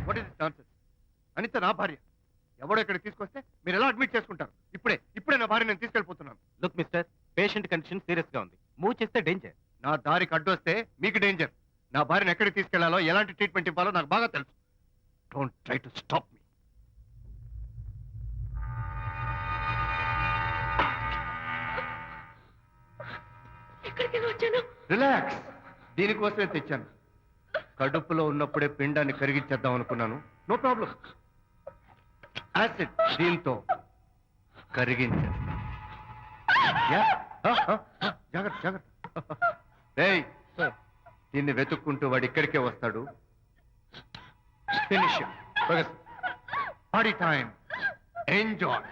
What is nonsense? Anitha నా భార్య. ఎవడో ఇక్కడికి తీసుకొస్తే మీరు ఎలా అడ్మిట్ చేసుకుంటారు? ఇప్పుడే నా భార్య నేను తీసుకెళ్ళిపోతున్నాను. Look mister, patient condition serious గా ఉంది. మూవ్ చేస్తే డేంజర్. నా దారికి అడ్డు వస్తే మీకు డేంజర్. నా భార్యను ఎక్కడికి తీసుకెళ్లాలో, ఎలాంటి ట్రీట్మెంట్ ఇవ్వాలో నాకు బాగా తెలుసు. Don't try to stop me. Relax. దీనికోసమే తెచ్చాను. కడుపులో ఉన్నప్పుడే పిండాన్ని కరిగించేద్దాం అనుకున్నాను. No problem. యాసిడ్ దీంతో కరిగించేస్తా. జాగ్రత్త జాగ్రత్త. ఏయ్, దీన్ని వెతుక్కుంటూ వాడు ఇక్కడికే వస్తాడు. Finish party time. ఎంజాయ్.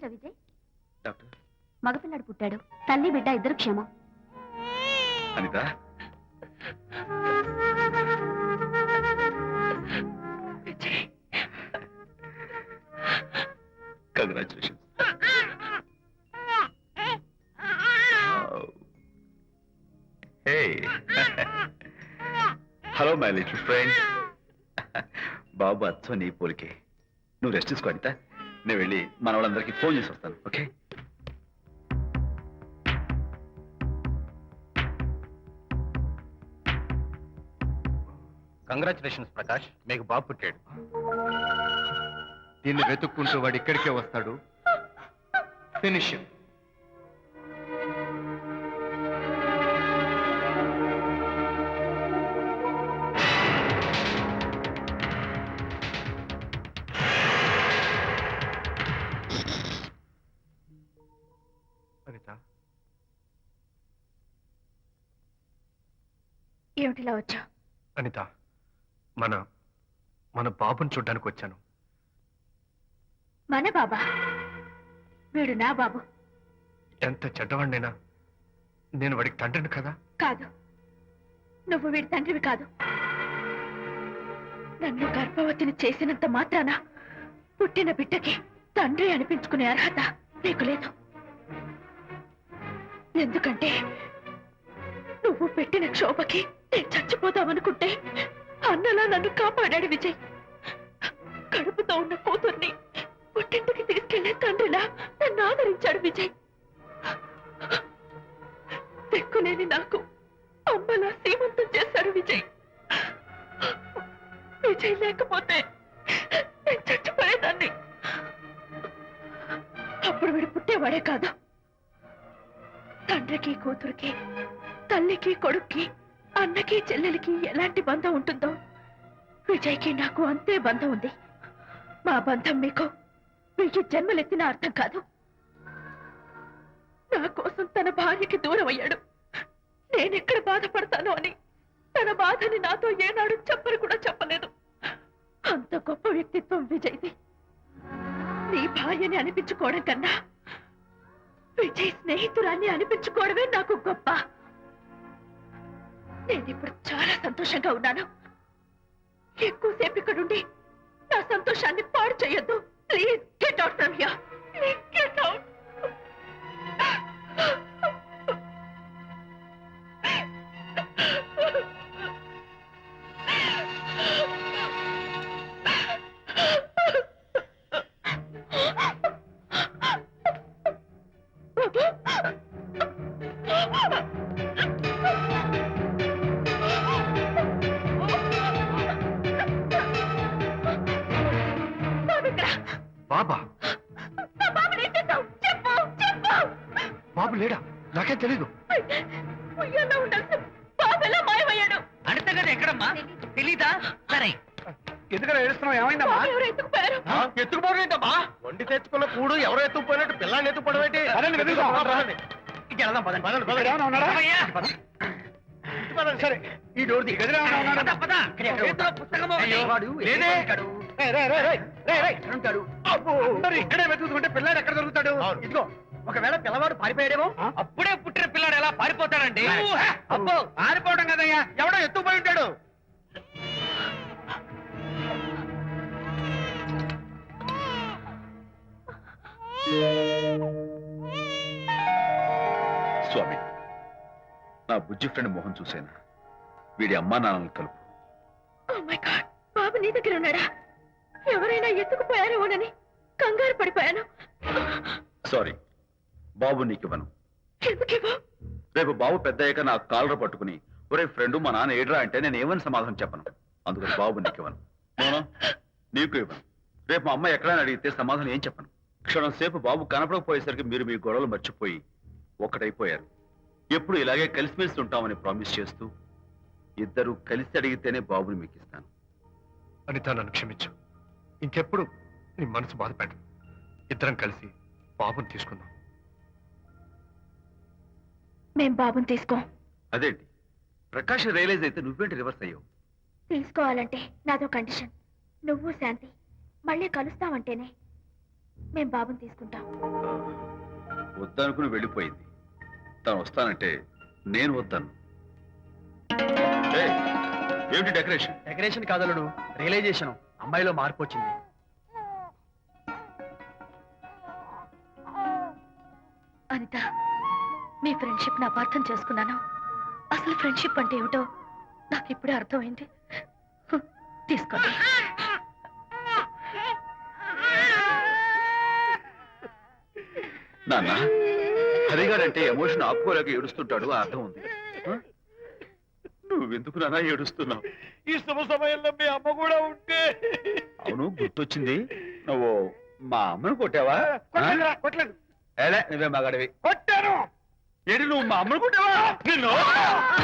చూసా విజయ్, డాక్టర్ మగపిల్లాడు పుట్టాడు. తల్లి బిడ్డ ఇద్దరు క్షేమం. Anitha congratulations. Hey hello my little friend. బాబు అచ్చం నీ పోలికే. నువ్వు రెస్ట్ తీసుకో అనిత, నేను వెళ్ళి మన వాళ్ళందరికీ ఫోన్ చేసి వస్తాను. ఓకే? కంగ్రాచులేషన్స్ ప్రకాష్, మీకు బాబు పుట్టాడు. దీన్ని వెతుక్కుంటూ వాడు ఇక్కడికే వస్తాడు. ఫినిష్. అనిత, ఏమిటిలా వచ్చా? అనిత, మన మన బాబుని చూడ్డానికి వచ్చాను. మన బాబా? వీడు నా బాబు. ఎంత చెడ్డవాడినైనా నేను వాడికి తండ్రిని కదా. కాదు, నువ్వు వీడి తండ్రివి కాదు. నన్ను గర్భవతిని చేసినంత మాత్రాన పుట్టిన బిడ్డకి తండ్రి అనిపించుకునే అర్హత నీకు లేదు. ఎందుకంటే నువ్వు పెట్టిన క్షోభకి నేను చచ్చిపోతామనుకుంటే అన్నలా నన్ను కాపాడాడు విజయ్. కడుపుతో ఉన్న కూతుర్ని పుట్టింటికి తీసుకెళ్లే తండ్రిలా నన్ను ఆదరించాడు విజయ్. దిక్కులేని నాకు అమ్మలా సీమంతం చేశాడు విజయ్. విజయ్ లేకపోతే నేను చచ్చిపోయేదాన్ని. అప్పుడు వీడు పుట్టేవాడే కాదు. తండ్రికి కూతురికి, తల్లికి కొడుక్కి, అన్నకి చెల్లెలికి ఎలాంటి బంధం ఉంటుందో విజయ్కి నాకు అంతే బంధం ఉంది. మా బంధం మీకు 1000 జన్మలెత్తిన అర్థం కాదు. నా కోసం తన భార్యకి దూరం అయ్యాడు. నేనెక్కడ బాధపడతాను అని తన బాధని నాతో ఏనాడు చెప్పని కూడా చెప్పలేదు. అంత గొప్ప వ్యక్తిత్వం విజయ్ది. నీ భార్యని అనిపించుకోవడం కన్నా విజయ్ స్నేహితురాన్ని అనిపించుకోవడమే నాకు గొప్ప. నేనిప్పుడు చాలా సంతోషంగా ఉన్నాను. ఎక్కువసేపు ఇక్కడుండి నా సంతోషాన్ని పాడు చేయొద్దు. Please get out from here. Please get out. బాబా? చెప్పు చెప్పు. బాబు లేడా? నాకేం తెలీదు. ఉయ్యాలో ఉండాల్సిన బాబు ఎలా మాయమయ్యాడు? అడితే కదా ఎక్కడమ్మా తెలీదా? సరే ఎందుకలా ఏడుస్తున్నావు? ఏమైందమ్మా? బాబు ఎవరు ఎత్తుకుపోయారు? ఎత్తుకుపోవడం ఏంటమ్మా? వండి తెచ్చుకున్న కూడు ఎవరో ఎత్తుకుపోయినట్టు పిల్లాన్ని ఎత్తుకుపోవడం ఏంటి? ఇక వెళ్దాం పదండి. సరే, ఈ డోర్ గదిలో పద, పద. చేతిలో పుస్తకం ఒకటి. లేదే. ఉంటాడు. ఉంటాడు. అందరూ ఇక్కడే వెతుకుతుంటే పిల్లాడు ఎక్కడ దొరుకుతాడు? ఇదిగో ఒకవేళ పిల్లవాడు పారిపోయాడేమో. అప్పుడే పుట్టిన పిల్లాడు ఎలా పారిపోతాడండి? అబ్బో ఆరిపోవడం కదయ్యా, ఎవడో ఎత్తుకుపోయి ఉంటాడు. స్వామి, నా బుజ్జి ఫ్రెండ్ మోహన్ చూసేనా? వీడి అమ్మా నాన్నలు కలుపు. Oh my God, బాబు నీ దగ్గర ఉన్నాడా? ఎవరైనా ఎత్తుకుపోయారేమోనని కంగారు పడిపోయాను. సారీ, బాబు నీకివ్వను. ఎందుకివ్వు? రేపు బాబు పెద్ద అయ్యాక నా కాలర్ పట్టుకుని ఒరే ఫ్రెండ్ మా నాన్న ఏడ్రా అంటే నేను ఏమని సమాధానం చెప్పను. అందుకని బాబు నీకివ్వను. అవునా? నీకు ఇవ్వను. రేపు మా అమ్మ ఎక్కడైనా అడిగితే సమాధానం ఏం చెప్పను. క్షణం సేపు బాబు కనపడకపోయేసరికి మీరు మీ గొడవలు మర్చిపోయి ఒక్కటైపోయారు. ఎప్పుడు ఇలాగే కలిసిమెలిసి ఉంటామని ప్రామిస్ చేస్తూ ఇద్దరు కలిసి అడిగితేనే బాబుని మీకు ఇస్తాను. అనిత, నన్ను క్షమించు. ఇంకెప్పుడు నీ మనసు బాధపెట్టు. ఇద్దరం కలిసి బాబుని తీసుకుందాం. మేం బాబుని తీసుకో. అదేంటి ప్రకాష్ రియలైజ్ అయితే నువ్వేంటి రివర్స్ అయ్యావు? తీసుకోవాలంటే నాదో కండిషన్. నువ్వు శాంతి మళ్ళీ కలుస్తావంటేనే మేం బాబుని తీసుకుంటాం. వద్దనుకుని వెళ్ళిపోయింది. తను వస్తానంటే నేను వద్దాను. ఏయ్, ఏమిటి డెకరేషన్? Decoration కాదలుడు, realisation. అమ్మాయిలో మార్పు వచ్చింది. అనిత, మీ ఫ్రెండ్షిప్ నా అర్థం చేసుకున్నాను. అసలు ఫ్రెండ్షిప్ అంటే ఏమిటో నాకు ఇప్పుడే అర్థమైంది. తీసుకోండి. నాన్న, హరిగారంటే ఎమోషన్ ఆపుకోలేక ఏడుస్తుంటాడు, ఆ అర్థం ఉంది. ఆ? నువ్వెందుకు నాన్న ఏడుస్తున్నావు? ఈ శుభ సమయంలో మీ అమ్మ కూడా ఉంటే. అవును, గుర్తొచ్చింది. నువ్వు మా అమ్మను కొట్టావా? కొట్టలేదు. ఏలే, నువ్వే మగాడివి. కొట్టాను. ఏంటి, నువ్వు మా అమ్మను కొట్టావా? నిన్ను